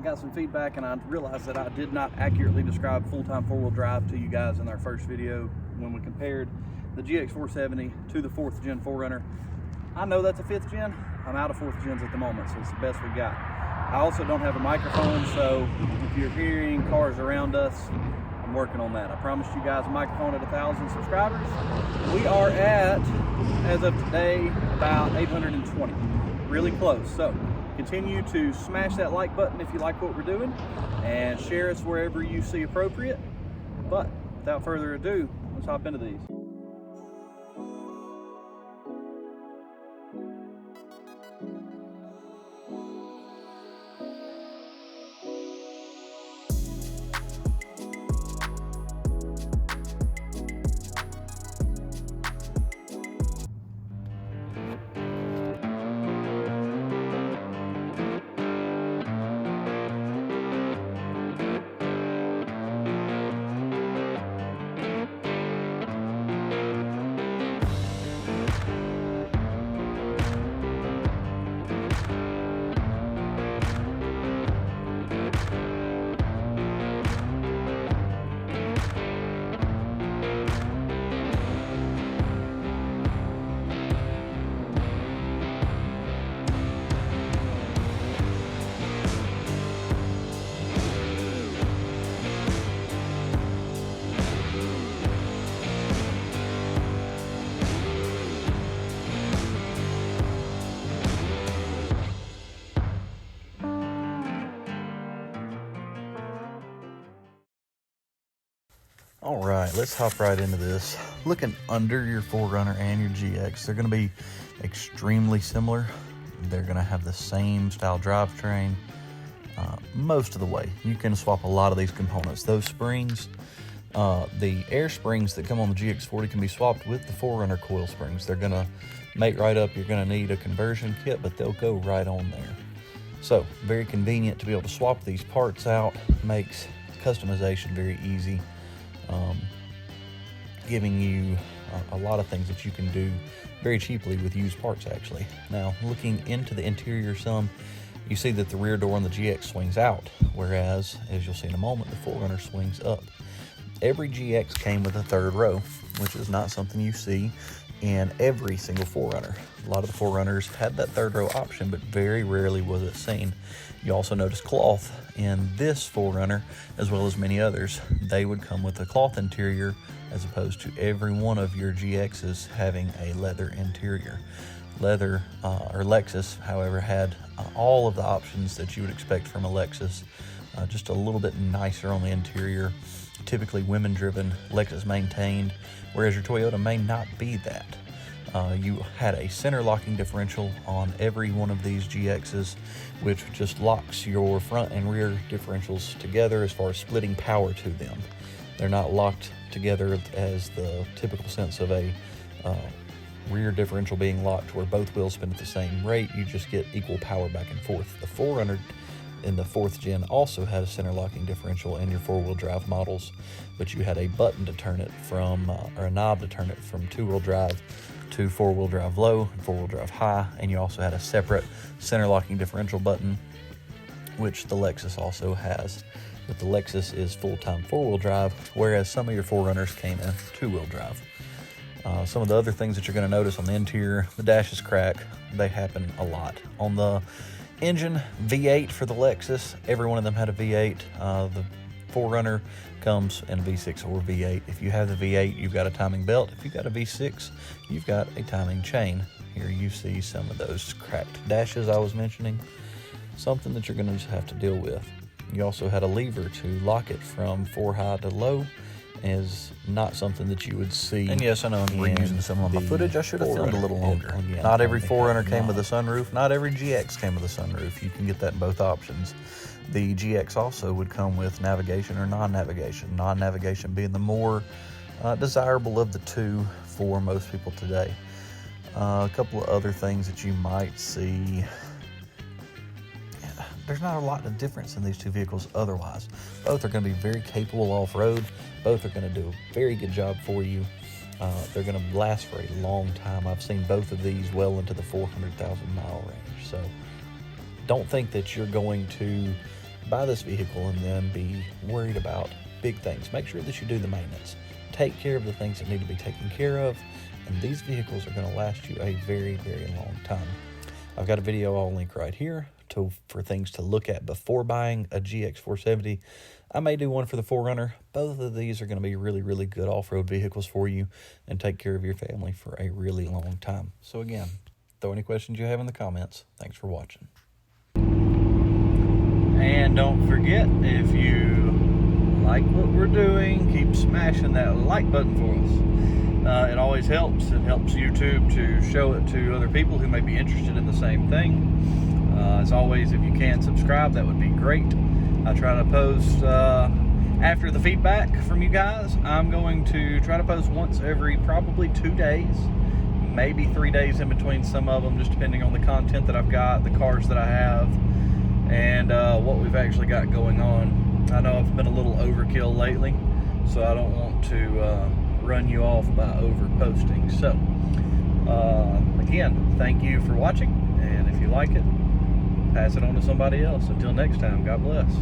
got some feedback and I realized that I did not accurately describe full-time four-wheel drive to you guys in our first video when we compared the GX470 to the 4th gen 4Runner. I know that's a 5th gen. I'm out of 4th gens at the moment, so it's the best we got. I also don't have a microphone, so if you're hearing cars around us, I'm working on that. I promised you guys a microphone at 1,000 subscribers. We are at, as of today, about 820. Really close. So continue to smash that like button if you like what we're doing, and share us wherever you see appropriate. But without further ado, let's hop into these. All right, let's hop right into this. Looking under your 4Runner and your GX, they're gonna be extremely similar. They're gonna have the same style drivetrain most of the way. You can swap a lot of these components. Those springs, the air springs that come on the GX40 can be swapped with the 4Runner coil springs. They're gonna mate right up. You're gonna need a conversion kit, but they'll go right on there. So very convenient to be able to swap these parts out. Makes customization very easy. Giving you a lot of things that you can do very cheaply with used parts actually. Now looking into the interior some, you see that the rear door on the GX swings out, whereas as you'll see in a moment, the 4Runner swings up. Every GX came with a third row, which is not something you see in every single 4Runner. A lot of the 4Runners had that third row option, but very rarely was it seen. You also notice cloth in this 4Runner, as well as many others. They would come with a cloth interior, as opposed to every one of your GXs having a leather interior. Leather, or Lexus, however, had all of the options that you would expect from a Lexus, just a little bit nicer on the interior. Typically women-driven, Lexus maintained, whereas your Toyota may not be that. You had a center locking differential on every one of these GXs, which just locks your front and rear differentials together as far as splitting power to them. They're not locked together as the typical sense of a rear differential being locked where both wheels spin at the same rate. You just get equal power back and forth. The 4Runner in the 4th gen also had a center locking differential in your 4-wheel drive models, but you had a button to turn it from, or a knob to turn it from 2-wheel drive to 4-wheel drive low and 4-wheel drive high, and you also had a separate center locking differential button, which the Lexus also has. But the Lexus is full-time 4-wheel drive, whereas some of your 4Runners came in 2-wheel drive. Some of the other things that you're going to notice on the interior, the dashes crack. They happen a lot. On the engine, V8 for the Lexus, every one of them had a V8. The 4Runner comes in a V6 or V8. If you have the V8, you've got a timing belt. If you've got a V6, you've got a timing chain. Here you see some of those cracked dashes I was mentioning. Something that you're going to just have to deal with. You also had a lever to lock it from 4 high to low. Is not something that you would see. And yes, I know I'm reusing some of my footage. I should have filmed a little longer. Not every 4Runner came with a sunroof. Not every GX came with a sunroof. You can get that in both options. The GX also would come with navigation or non-navigation. Non-navigation being the more desirable of the two for most people today. A couple of other things that you might see. There's not a lot of difference in these two vehicles otherwise. Both are going to be very capable off-road. Both are going to do a very good job for you. They're going to last for a long time. I've seen both of these well into the 400,000 mile range. So don't think that you're going to buy this vehicle and then be worried about big things. Make sure that you do the maintenance. Take care of the things that need to be taken care of, and these vehicles are going to last you a very, very long time. I've got a video I'll link right here for things to look at before buying a GX470. I may do one for the 4Runner. Both of these are going to be really, really good off-road vehicles for you and take care of your family for a really long time. So again, throw any questions you have in the comments. Thanks for watching. And don't forget, if you like what we're doing, keep smashing that like button for us. It always helps. It helps YouTube to show it to other people who may be interested in the same thing. As always, if you can subscribe, that would be great. I try to post after the feedback from you guys. I'm going to try to post once every probably 2 days, maybe 3 days in between some of them, just depending on the content that I've got, the cars that I have, and what we've actually got going on. I know I've been a little overkill lately, so I don't want to run you off by over posting. So again, thank you for watching, and if you like it, pass it on to somebody else. Until next time, God bless.